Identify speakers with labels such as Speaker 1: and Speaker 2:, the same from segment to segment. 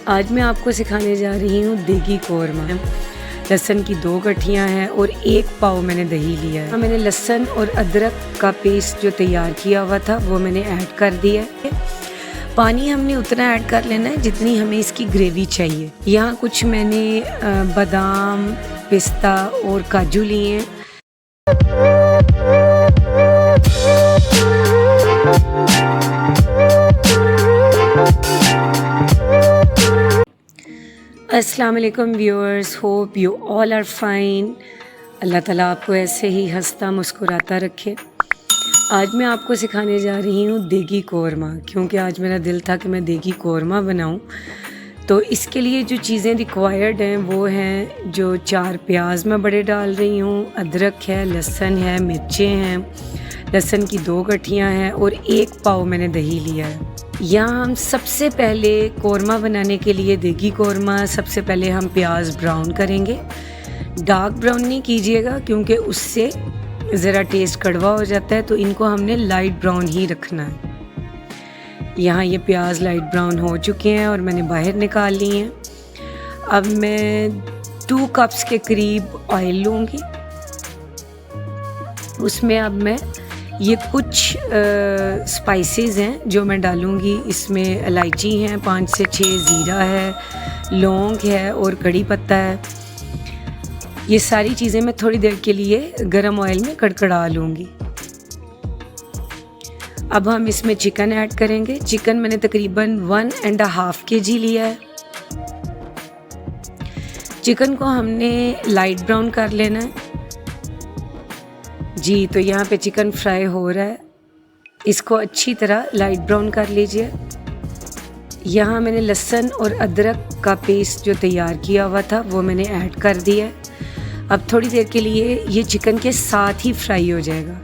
Speaker 1: आज मैं आपको सिखाने जा रही हूँ देगी कौरमा। लहसुन की 2 गठियाँ हैं और 1 पाव मैंने दही लिया है। मैंने लहसुन और अदरक का पेस्ट जो तैयार किया हुआ था वो मैंने ऐड कर दिया है। पानी हमने उतना ऐड कर लेना है जितनी हमें इसकी ग्रेवी चाहिए। यहाँ कुछ मैंने बादाम, पिस्ता और काजू लिए हैं। अस्सलाम वालेकुम viewers, hope you all are fine. Allah ताला आपको ऐसे ही हंसता मुस्कुराता रखे। आज मैं आपको सिखाने जा रही हूँ देगी कौरमा, क्योंकि आज मेरा दिल था कि मैं देगी कौरमा बनाऊँ। तो इसके लिए जो चीज़ें रिक्वायर्ड हैं वो हैं, जो 4 प्याज मैं बड़े डाल रही हूँ, अदरक है, लहसुन है, मिर्चें हैं, लहसुन की 2 गठियाँ हैं और 1 पाव मैंने दही लिया है। यहाँ हम सबसे पहले कौरमा बनाने के लिए देगी कौरमा, सबसे पहले हम प्याज ब्राउन करेंगे। डार्क ब्राउन नहीं कीजिएगा क्योंकि उससे ज़रा टेस्ट कड़वा हो जाता है, तो इनको हमने लाइट ब्राउन ही रखना है। यहाँ ये प्याज लाइट ब्राउन हो चुके हैं और मैंने बाहर निकाल लिए हैं। अब मैं 2 कप्स के करीब ऑयल लूँगी। उसमें अब मैं ये कुछ स्पाइसेस हैं जो मैं डालूँगी। इसमें इलायची हैं 5 से 6, ज़ीरा है, लौंग है और कड़ी पत्ता है। ये सारी चीज़ें मैं थोड़ी देर के लिए गरम ऑयल में कड़कड़ा लूँगी। अब हम इसमें चिकन ऐड करेंगे। चिकन मैंने तकरीबन 1.5 kg लिया है। चिकन को हमने लाइट ब्राउन कर लेना है जी। तो यहाँ पे चिकन फ्राई हो रहा है, इसको अच्छी तरह लाइट ब्राउन कर लीजिए। यहाँ मैंने लहसुन और अदरक का पेस्ट जो तैयार किया हुआ था वो मैंने ऐड कर दिया है। अब थोड़ी देर के लिए ये चिकन के साथ ही फ्राई हो जाएगा।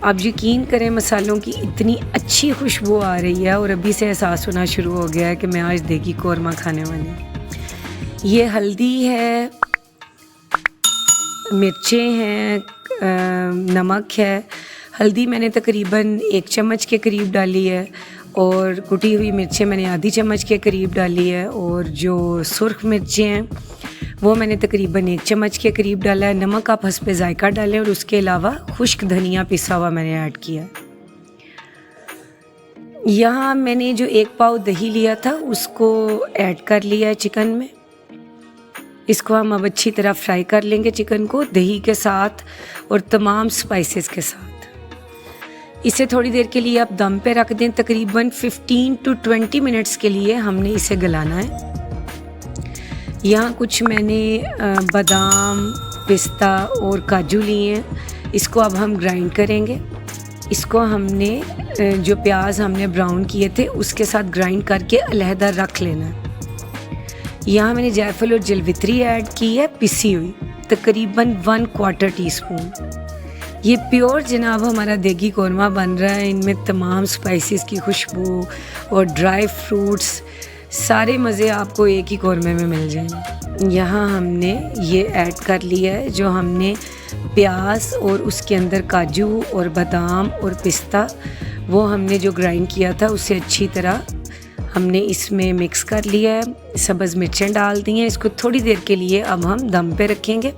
Speaker 1: अब यकीन करें, मसालों की इतनी अच्छी खुशबू आ रही है और अभी से एहसास होना शुरू हो गया है कि मैं आज देगी कौरमा खाने वाली हूँ। ये हल्दी है, मिर्चें हैं, नमक है। हल्दी मैंने तकरीबन 1 चम्मच के करीब डाली है और कुटी हुई मिर्चें मैंने आधी चम्मच के करीब डाली है, और जो सुर्ख मिर्चें हैं वो मैंने तकरीबन 1 चम्मच के करीब डाला है। नमक आप हस्बे जायका डालें, और उसके अलावा खुश्क धनिया पिसा हुआ मैंने ऐड किया। यहाँ मैंने जो 1 पाव दही लिया था उसको ऐड कर लिया है चिकन में। इसको हम अब अच्छी तरह फ्राई कर लेंगे, चिकन को दही के साथ और तमाम स्पाइसेस के साथ। इसे थोड़ी देर के लिए आप दम पे रख दें। तकरीबन 15 to 20 मिनट्स के लिए हमने इसे गलाना है। यहाँ कुछ मैंने बादाम, पिस्ता और काजू लिए हैं। इसको अब हम ग्राइंड करेंगे। इसको हमने जो प्याज हमने ब्राउन किए थे उसके साथ ग्राइंड करके अलहदा रख लेना है। यहाँ मैंने जायफल और जलवित्री ऐड की है पिसी हुई, तकरीबन 1/4 टीस्पून। ये प्योर जनाब हमारा देगी कौरमा बन रहा है। इनमें तमाम स्पाइसेस की खुशबू और ड्राई फ्रूट्स, सारे मज़े आपको एक ही कौरमे में मिल जाएंगे। यहाँ हमने ये ऐड कर लिया है जो हमने प्याज और उसके अंदर काजू और बादाम और पिस्ता, वो हमने जो ग्राइंड किया था उसे अच्छी तरह हमने इसमें मिक्स कर लिया है। सब्ज़ मिर्चें डाल दी हैं। इसको थोड़ी देर के लिए अब हम दम पे रखेंगे।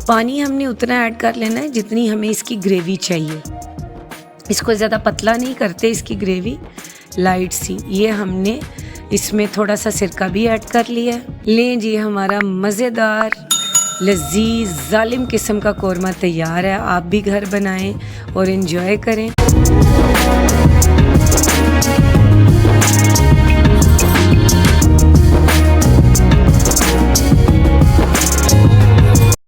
Speaker 1: पानी हमने उतना ऐड कर लेना है जितनी हमें इसकी ग्रेवी चाहिए। इसको ज़्यादा पतला नहीं करते, इसकी ग्रेवी लाइट सी। ये हमने इसमें थोड़ा सा सिरका भी ऐड कर लिया है। लें जी, हमारा मज़ेदार लजीज जालिम किस्म का कौरमा तैयार है। आप भी घर बनाएं और इन्जॉय करें।